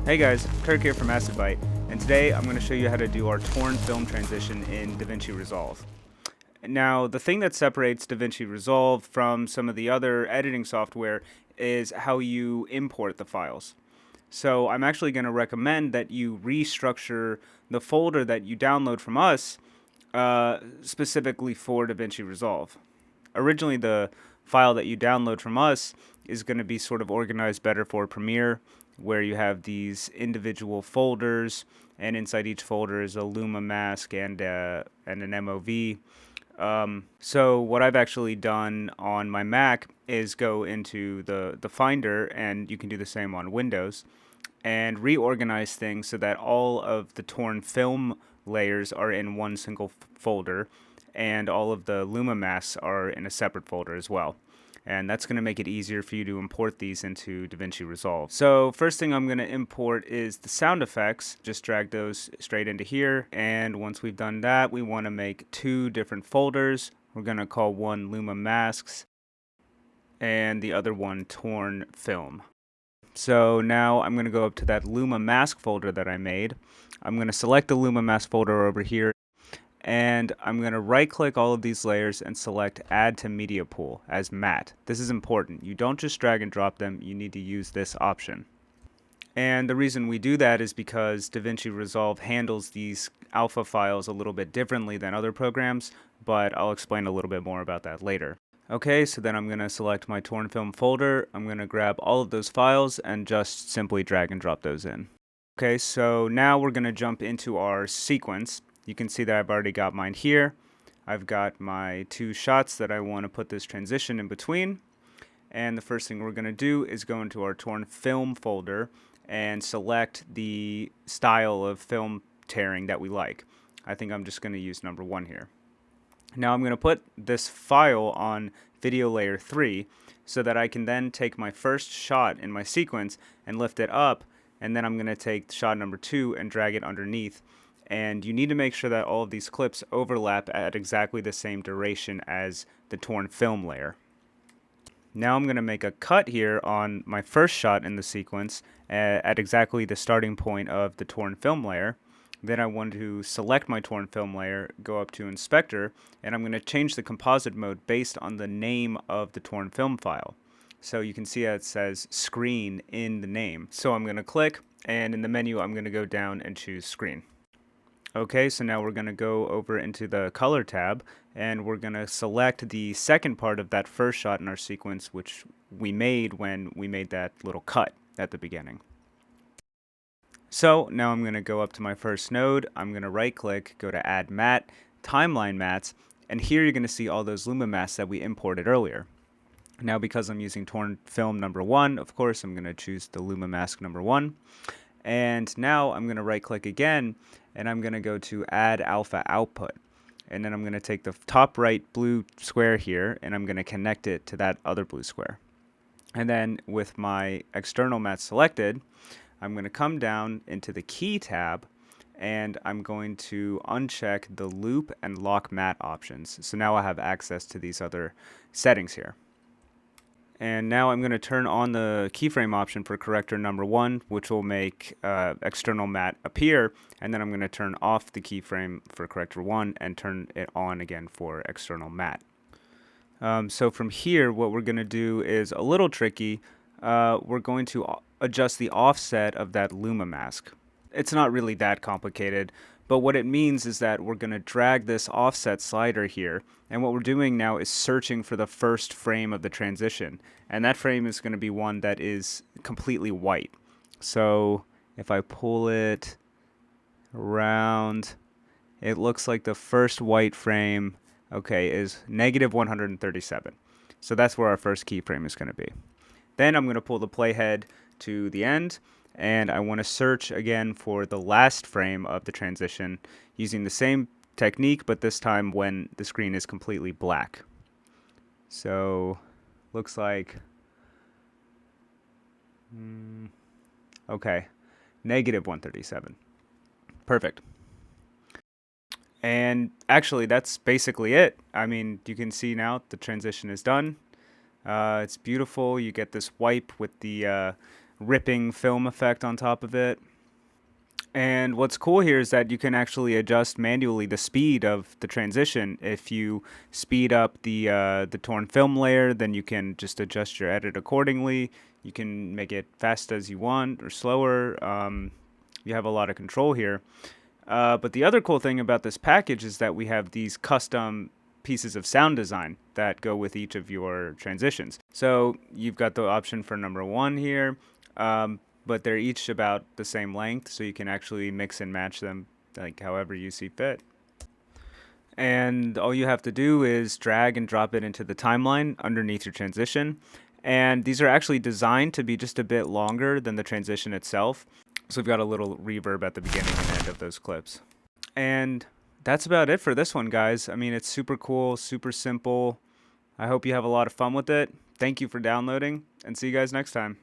Hey guys, Kirk here from Byte, and today I'm going to show you how to do our torn film transition in DaVinci Resolve. Now, the thing that separates DaVinci Resolve from some of the other editing software is how you import the files. So I'm actually going to recommend that you restructure the folder that you download from us specifically for DaVinci Resolve. Originally, the file that you download from us is going to be sort of organized better for Premiere, where you have these individual folders, and inside each folder is a Luma mask and an MOV. So what I've actually done on my Mac is go into the Finder, and you can do the same on Windows, and reorganize things so that all of the torn film layers are in one single folder, and all of the Luma masks are in a separate folder as well. And that's going to make it easier for you to import these into DaVinci Resolve. So first thing I'm going to import is the sound effects. Just drag those straight into here. And once we've done that, we want to make two different folders. We're going to call one Luma Masks and the other one Torn Film. So now I'm going to go up to that Luma Mask folder that I made. I'm going to select the Luma Mask folder over here, and I'm going to right click all of these layers and select Add to Media Pool as matte. This is important. You don't just drag and drop them, you need to use this option. And the reason we do that is because DaVinci Resolve handles these alpha files a little bit differently than other programs, but I'll explain a little bit more about that later. Okay, so then I'm going to select my torn film folder. I'm going to grab all of those files and just simply drag and drop those in. Okay, so now we're going to jump into our sequence. You can see that I've already got mine here. I've got my two shots that I want to put this transition in between. And the first thing we're going to do is go into our torn film folder and select the style of film tearing that we like. I think I'm just going to use number 1 here. Now I'm going to put this file on video layer 3 so that I can then take my first shot in my sequence and lift it up, and then I'm going to take shot number 2 and drag it underneath. And you need to make sure that all of these clips overlap at exactly the same duration as the torn film layer. Now I'm going to make a cut here on my first shot in the sequence at exactly the starting point of the torn film layer. Then I want to select my torn film layer, go up to Inspector, and I'm going to change the composite mode based on the name of the torn film file. So you can see that it says Screen in the name. So I'm going to click, and in the menu I'm going to go down and choose Screen. Okay, so now we're going to go over into the Color tab, and we're going to select the second part of that first shot in our sequence, which we made when we made that little cut at the beginning. So now I'm going to go up to my first node, I'm going to right click, go to Add Matte, Timeline Mattes, and here you're going to see all those Luma masks that we imported earlier. Now because I'm using torn film number 1, of course I'm going to choose the Luma mask number 1. And now I'm going to right click again, and I'm going to go to Add Alpha Output. And then I'm going to take the top right blue square here, and I'm going to connect it to that other blue square. And then with my external matte selected, I'm going to come down into the Key tab, and I'm going to uncheck the Loop and Lock Matte options. So now I have access to these other settings here. And now I'm going to turn on the keyframe option for corrector number 1, which will make external matte appear, and then I'm going to turn off the keyframe for corrector 1 and turn it on again for external matte. So from here, what we're going to do is a little tricky. We're going to adjust the offset of that Luma mask. It's not really that complicated, but what it means is that we're going to drag this offset slider here, and what we're doing now is searching for the first frame of the transition, and that frame is going to be one that is completely white. So if I pull it around, it looks like the first white frame, okay, is negative 137. So that's where our first keyframe is going to be. Then I'm going to pull the playhead to the end, and I want to search again for the last frame of the transition using the same technique, but this time when the screen is completely black. So looks like okay, negative 137. Perfect. And actually that's basically it. I mean, you can see now the transition is done. It's beautiful. You get this wipe with the ripping film effect on top of it. And what's cool here is that you can actually adjust manually the speed of the transition. If you speed up the torn film layer, then you can just adjust your edit accordingly. You can make it fast as you want or slower. You have a lot of control here. But the other cool thing about this package is that we have these custom pieces of sound design that go with each of your transitions. So you've got the option for number 1 here. But they're each about the same length, so you can actually mix and match them like however you see fit. And all you have to do is drag and drop it into the timeline underneath your transition. And these are actually designed to be just a bit longer than the transition itself. So we've got a little reverb at the beginning and end of those clips. And that's about it for this one, guys. I mean, it's super cool, super simple. I hope you have a lot of fun with it. Thank you for downloading, and see you guys next time.